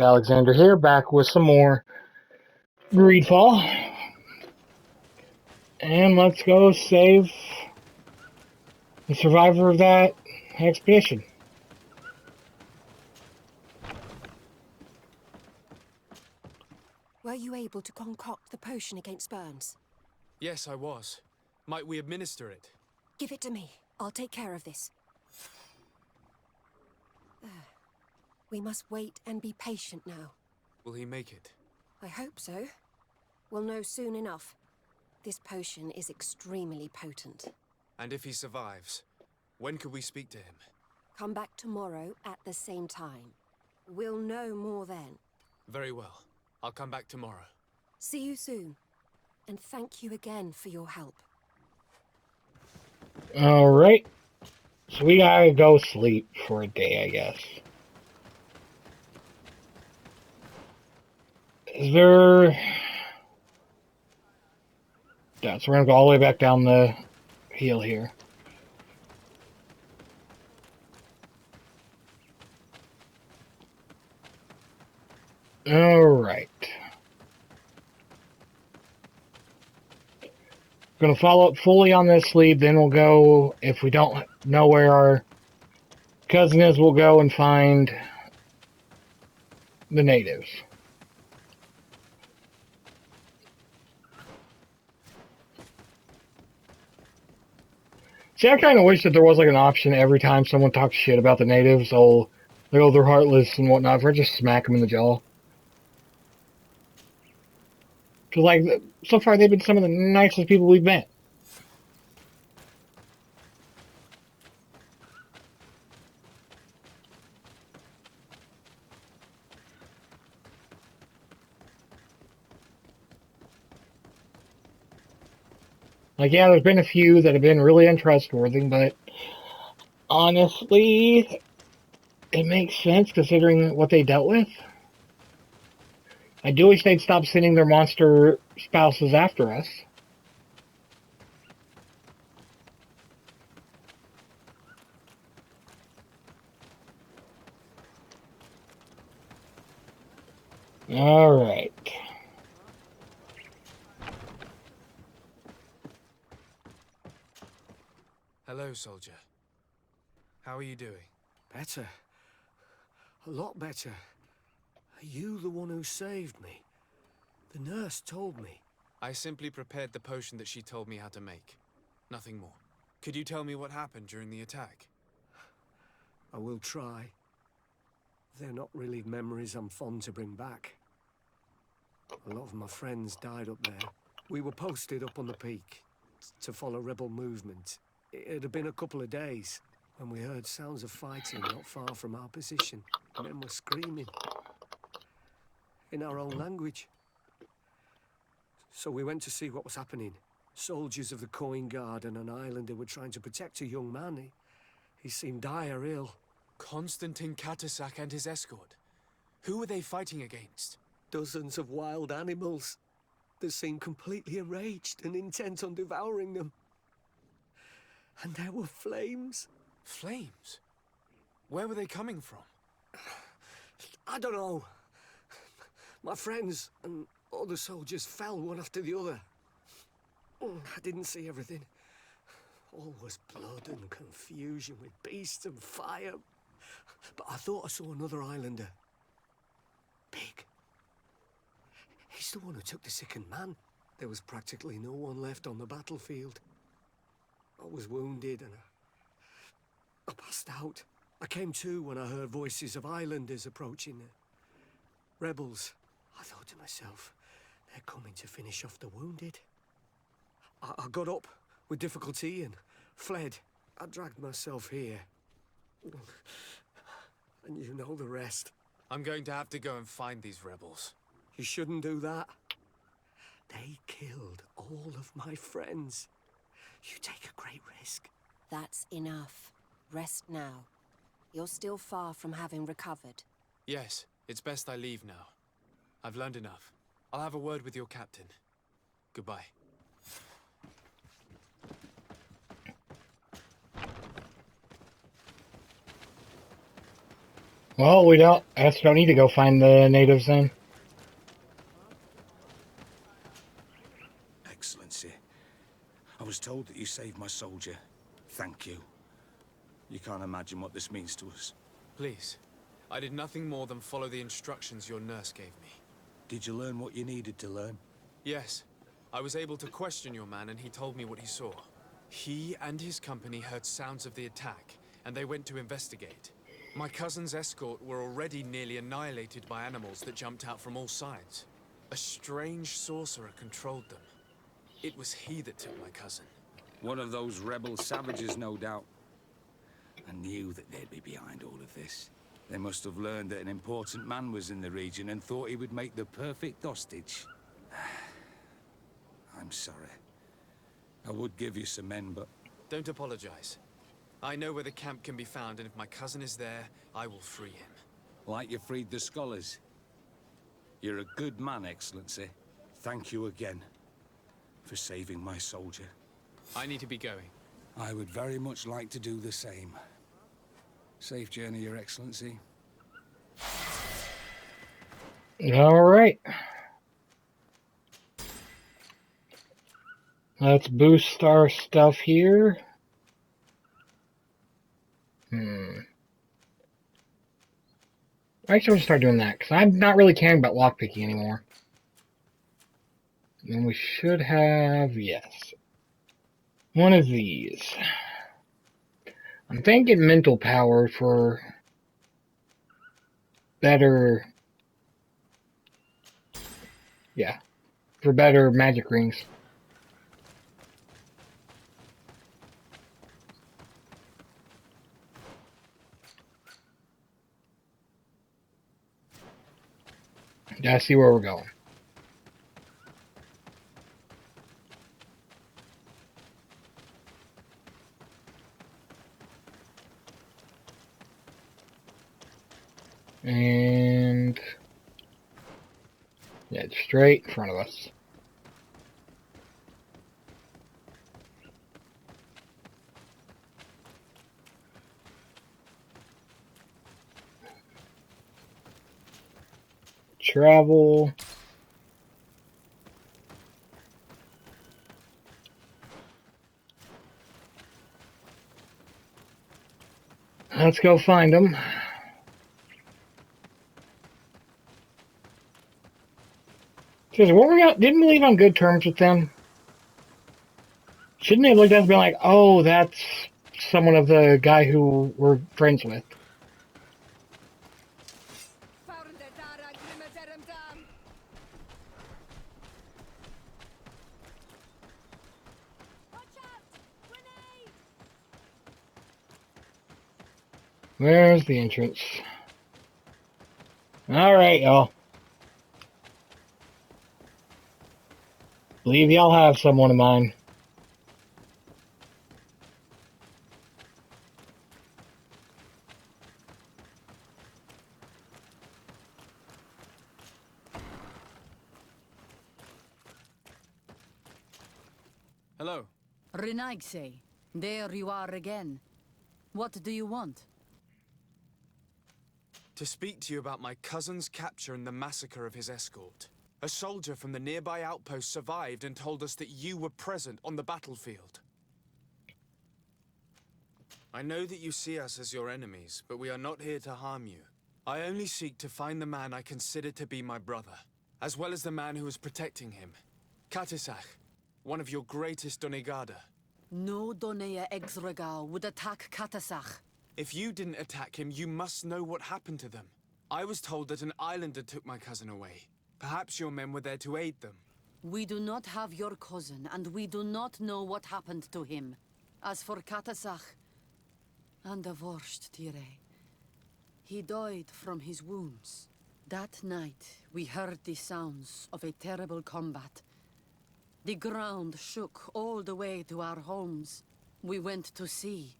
Alexander here, back with some more Greedfall. And let's go save the survivor of that expedition. Were you able to concoct the potion against burns? Yes, I was. Might we administer it? Give it to me. I'll take care of this. We must wait and be patient now. Will he make it? I hope so. We'll know soon enough. This potion is extremely potent. And if he survives, when could we speak to him? Come back tomorrow at the same time. We'll know more then. Very well. I'll come back tomorrow. See you soon. And thank you again for your help. Alright. So we gotta go sleep for a day, I guess. Is there... Yeah, so we're gonna go all the way back down the hill here. Alright. Gonna follow up fully on this lead, then we'll go, if we don't know where our cousin is, we'll go and find the natives. See, I kind of wish that there was like an option every time someone talks shit about the natives, they're heartless and whatnot, if I just smack them in the jaw. Because, like, so far they've been some of the nicest people we've met. Like, yeah, there's been a few that have been really untrustworthy, but honestly, it makes sense considering what they dealt with. I do wish they'd stop sending their monster spouses after us. Alright. Hello, soldier. How are you doing? Better. A lot better. Are you the one who saved me? The nurse told me. I simply prepared the potion that she told me how to make. Nothing more. Could you tell me what happened during the attack? I will try. They're not really memories I'm fond to bring back. A lot of my friends died up there. We were posted up on the peak to follow rebel movement. It had been a couple of days when we heard sounds of fighting not far from our position. Men were screaming in our own language. So we went to see what was happening. Soldiers of the Coin Guard and an islander were trying to protect a young man. He seemed dire ill. Konstantin Katasak and his escort. Who were they fighting against? Dozens of wild animals. They seemed completely enraged and intent on devouring them. And there were flames. Flames? Where were they coming from? I don't know. My friends and other soldiers fell one after the other. I didn't see everything. All was blood and confusion with beasts and fire. But I thought I saw another islander. Big. He's the one who took the sickened man. There was practically no one left on the battlefield. I was wounded and I passed out. I came to when I heard voices of islanders approaching. Rebels. I thought to myself, they're coming to finish off the wounded. I got up with difficulty and fled. I dragged myself here. And you know the rest. I'm going to have to go and find these rebels. You shouldn't do that. They killed all of my friends. You take a great risk. That's enough. Rest now. You're still far from having recovered. Yes, it's best I leave now. I've learned enough. I'll have a word with your captain. Goodbye. Well, we don't. I guess we don't need to go find the natives then. Excellency, I was told that you saved my soldier. Thank you. You can't imagine what this means to us. Please. I did nothing more than follow the instructions your nurse gave me. Did you learn what you needed to learn? Yes. I was able to question your man and he told me what he saw. He and his company heard sounds of the attack, and they went to investigate. My cousin's escort were already nearly annihilated by animals that jumped out from all sides. A strange sorcerer controlled them. It was he that took my cousin. One of those rebel savages, no doubt. I knew that they'd be behind all of this. They must have learned that an important man was in the region and thought he would make the perfect hostage. I'm sorry. I would give you some men, but... Don't apologize. I know where the camp can be found, and if my cousin is there, I will free him. like you freed the scholars. You're a good man, Excellency. Thank you again for saving my soldier. I need to be going. I would very much like to do the same. Safe journey, Your Excellency. All right. Let's boost our stuff here. Actually, we'll start doing that, because I'm not really caring about lockpicking anymore. And we should have, yes, one of these. I'm thinking mental power for better, yeah, for better magic rings. Gotta see where we're going. And yeah, straight in front of us. Travel. Let's go find them. Because what we got, didn't we leave on good terms with them? Shouldn't they have looked at us and been like, oh, that's someone of the guy who we're friends with? Where's the entrance? Alright, y'all. Believe y'all have someone of mine. Hello. Renaigse, there you are again. What do you want? To speak to you about my cousin's capture and the massacre of his escort. A soldier from the nearby outpost survived and told us that you were present on the battlefield. I know that you see us as your enemies, but we are not here to harm you. I only seek to find the man I consider to be my brother, as well as the man who is protecting him. Katisach, one of your greatest Donegada. No Donea Exregao would attack Katasach. If you didn't attack him, you must know what happened to them. I was told that an islander took my cousin away. Perhaps your men were there to aid them. We do not have your cousin, and we do not know what happened to him. As for Katasach, and the Vorst Tire, he died from his wounds. That night, we heard the sounds of a terrible combat. The ground shook all the way to our homes. We went to see,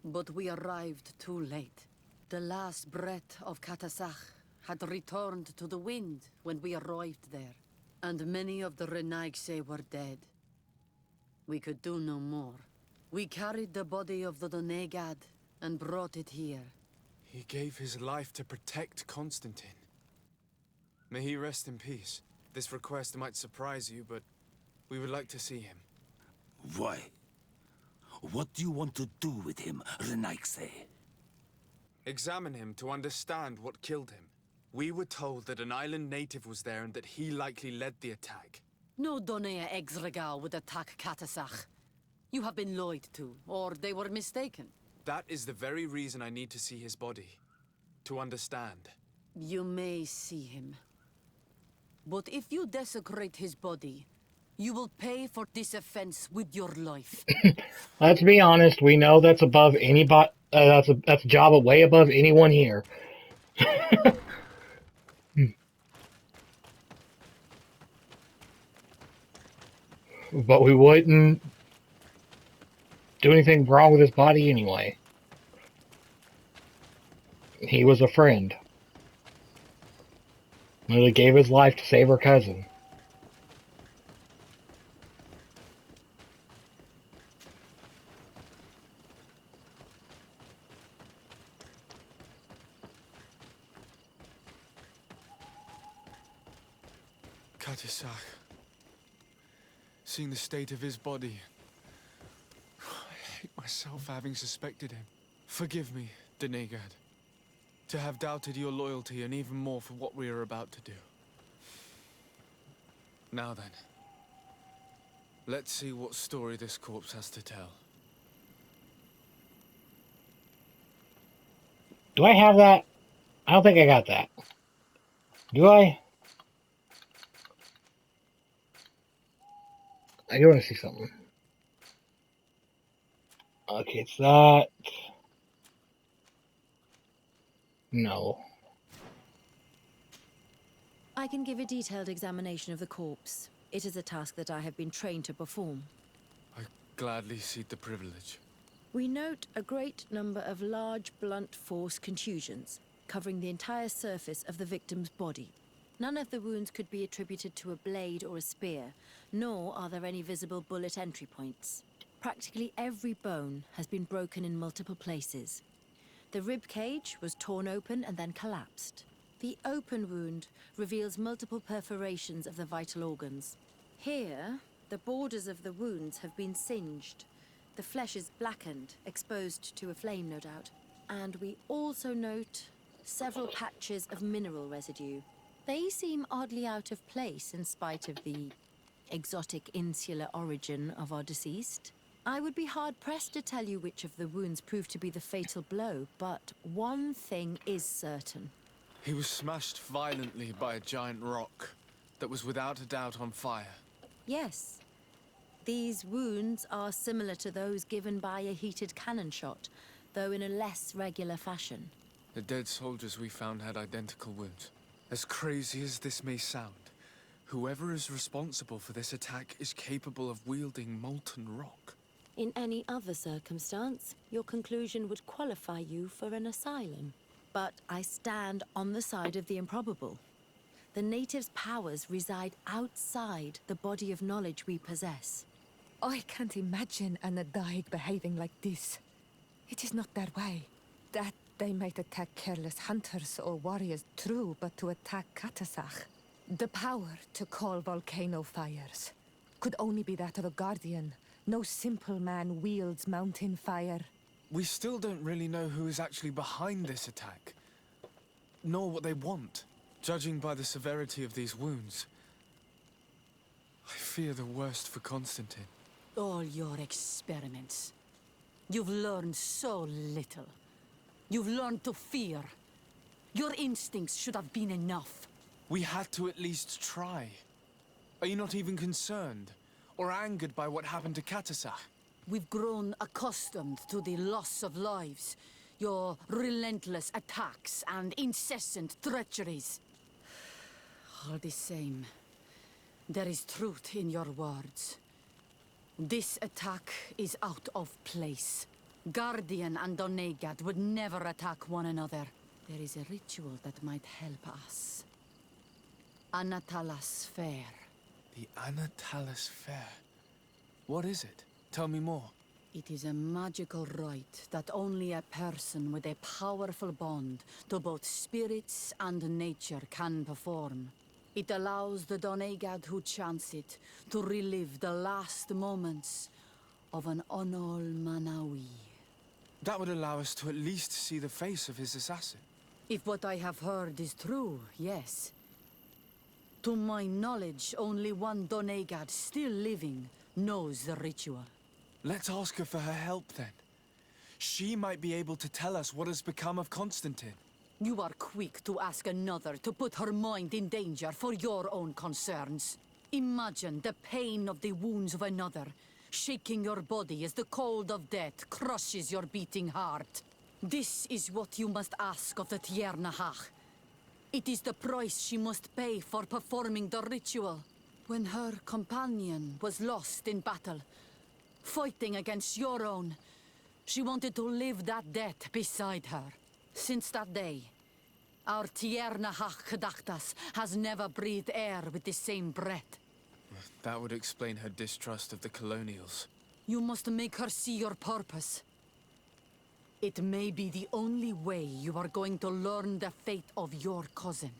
but we arrived too late. The last breath of Katasach had returned to the wind when we arrived there, and many of the Renaigse were dead. We could do no more. We carried the body of the Donegad and brought it here. He gave his life to protect Constantine. May he rest in peace. This request might surprise you, but we would like to see him. Why? What do you want to do with him, Renaigse? Examine him to understand what killed him. We were told that an island native was there and that he likely led the attack. No Donea Exregal would attack Katasach. You have been lied to, or they were mistaken. That is the very reason I need to see his body. To understand. You may see him. But if you desecrate his body, you will pay for this offense with your life. Let's be honest, we know that's above anybody. That's a job way above anyone here. But we wouldn't do anything wrong with his body anyway. He was a friend. Literally gave his life to save her cousin. Katisach. Seeing the state of his body. I hate myself for having suspected him. Forgive me, Denegad. To have doubted your loyalty and even more for what we are about to do. Now then. Let's see what story this corpse has to tell. Do I have that? I don't think I got that. Do I? I do want to see something. Okay, it's that. No. I can give a detailed examination of the corpse. It is a task that I have been trained to perform. I gladly cede the privilege. We note a great number of large, blunt force contusions, covering the entire surface of the victim's body. None of the wounds could be attributed to a blade or a spear, nor are there any visible bullet entry points. Practically every bone has been broken in multiple places. The rib cage was torn open and then collapsed. The open wound reveals multiple perforations of the vital organs. Here, the borders of the wounds have been singed. The flesh is blackened, exposed to a flame, no doubt. And we also note several patches of mineral residue. They seem oddly out of place in spite of the exotic insular origin of our deceased. I would be hard-pressed to tell you which of the wounds proved to be the fatal blow, but one thing is certain. He was smashed violently by a giant rock that was without a doubt on fire. Yes. These wounds are similar to those given by a heated cannon shot, though in a less regular fashion. The dead soldiers we found had identical wounds. As crazy as this may sound, whoever is responsible for this attack is capable of wielding molten rock. In any other circumstance, your conclusion would qualify you for an asylum. But I stand on the side of the improbable. The natives' powers reside outside the body of knowledge we possess. I can't imagine an Adaig behaving like this. It is not their way. That they might attack careless hunters or warriors, true, but to attack Katasach, the power to call volcano fires, could only be that of a guardian. No simple man wields mountain fire. We still don't really know who is actually behind this attack, nor what they want. Judging by the severity of these wounds, I fear the worst for Constantine. All your experiments. You've learned so little. You've learned to fear. Your instincts should have been enough. We had to at least try. Are you not even concerned or angered by what happened to Katasach? We've grown accustomed to the loss of lives, your relentless attacks and incessant treacheries. All the same, there is truth in your words. This attack is out of place. Guardian and Donegad would never attack one another. There is a ritual that might help us. Anatalas Fair. The Anatalas Fair. What is it? Tell me more. It is a magical rite that only a person with a powerful bond to both spirits and nature can perform. It allows the Doneigad who chants it to relive the last moments of an Onol Manawi. That would allow us to at least see the face of his assassin. If what I have heard is true, yes. To my knowledge, only one Doneigad still living knows the ritual. Let's ask her for her help then. She might be able to tell us what has become of Constantine. You are quick to ask another to put her mind in danger for your own concerns. Imagine the pain of the wounds of another, shaking your body as the cold of death crushes your beating heart. This is what you must ask of the Tiernahach. It is the price she must pay for performing the ritual. When her companion was lost in battle, fighting against your own, she wanted to live that death beside her. Since that day, our Tiernahach Kadachtas has never breathed air with the same breath. That would explain her distrust of the colonials. You must make her see your purpose. It may be the only way you are going to learn the fate of your cousin.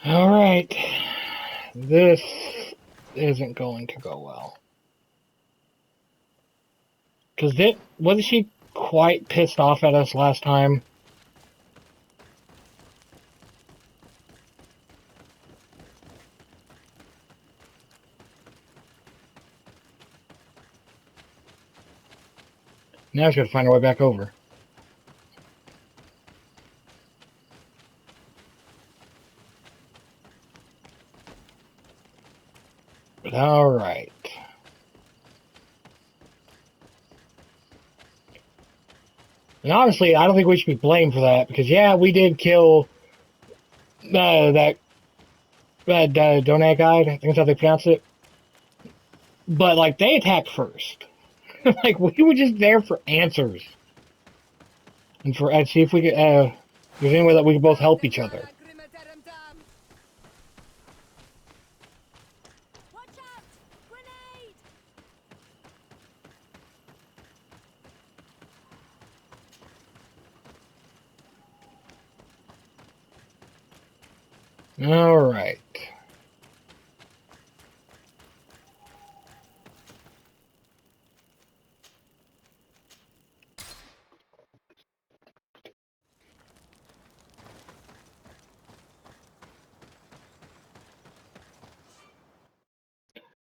Alright. This isn't going to go well. Because wasn't she quite pissed off at us last time? Now she's got to find her way back over. But alright. And honestly, I don't think we should be blamed for that, because yeah, we did kill that Donag guy, I think that's how they pronounce it. But, like, they attacked first. Like, we were just there for answers. And see if we could, there's any way that we could both help each other. Watch out! Grenade! Alright.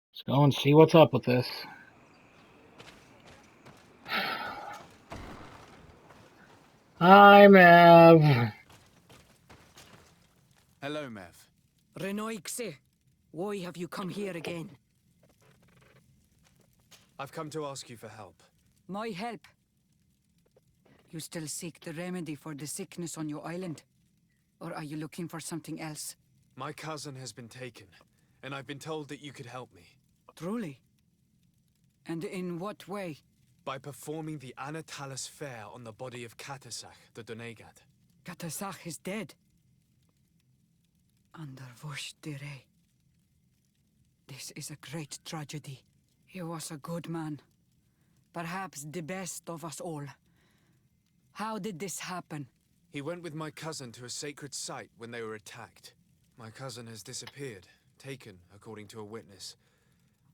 Let's go and see what's up with this. Hi, Mav. Hello, Mev. Renoixe, why have you come here again? I've come to ask you for help. My help? You still seek the remedy for the sickness on your island? Or are you looking for something else? My cousin has been taken, and I've been told that you could help me. Truly? And in what way? By performing the Anatalis fair on the body of Katasach, the Doneigad. Katasach is dead. Under Voshtire. This is a great tragedy. He was a good man. Perhaps the best of us all. How did this happen? He went with my cousin to a sacred site when they were attacked. My cousin has disappeared, taken, according to a witness,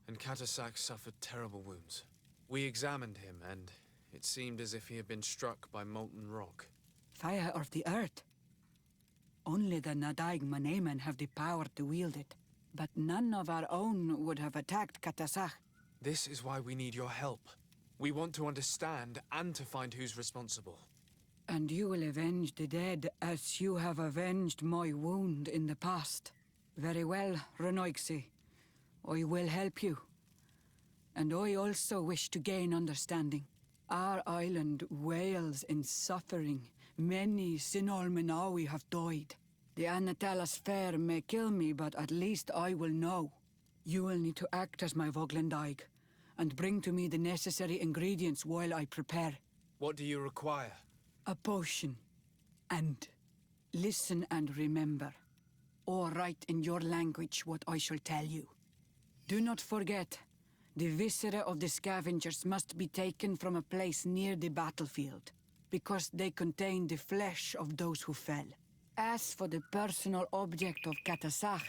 and Katasach suffered terrible wounds. We examined him, and it seemed as if he had been struck by molten rock. Fire of the earth. Only the Nadaig Manemen have the power to wield it. But none of our own would have attacked Katasach. This is why we need your help. We want to understand and to find who's responsible. And you will avenge the dead as you have avenged my wound in the past. Very well, Renoixe. I will help you. And I also wish to gain understanding. Our island wails in suffering. Many Sinol Menawi have died. The Anatalas fair may kill me, but at least I will know. You will need to act as my Voglendaig, and bring to me the necessary ingredients while I prepare. What do you require? A potion. And listen and remember, or write in your language what I shall tell you. Do not forget, The viscera of the scavengers must be taken from a place near the battlefield, because they contain the flesh of those who fell. As for the personal object of Katasach,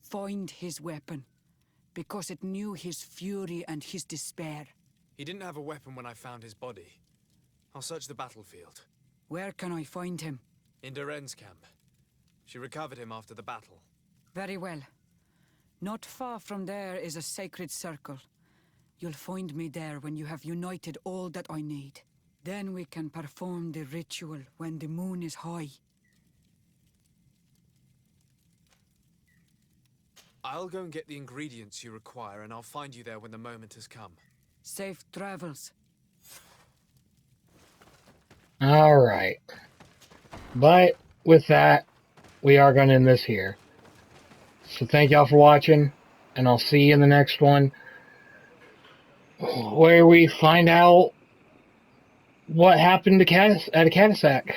find his weapon, because it knew his fury and his despair. He didn't have a weapon when I found his body. I'll search the battlefield. Where can I find him? In Duren's camp. She recovered him after the battle. Very well. Not far from there is a sacred circle. You'll find me there when you have united all that I need. Then we can perform the ritual when the moon is high. I'll go and get the ingredients you require, and I'll find you there when the moment has come. Safe travels. Alright. But with that, we are going to end this here. So thank y'all for watching, and I'll see you in the next one, where we find out what happened to Katasak.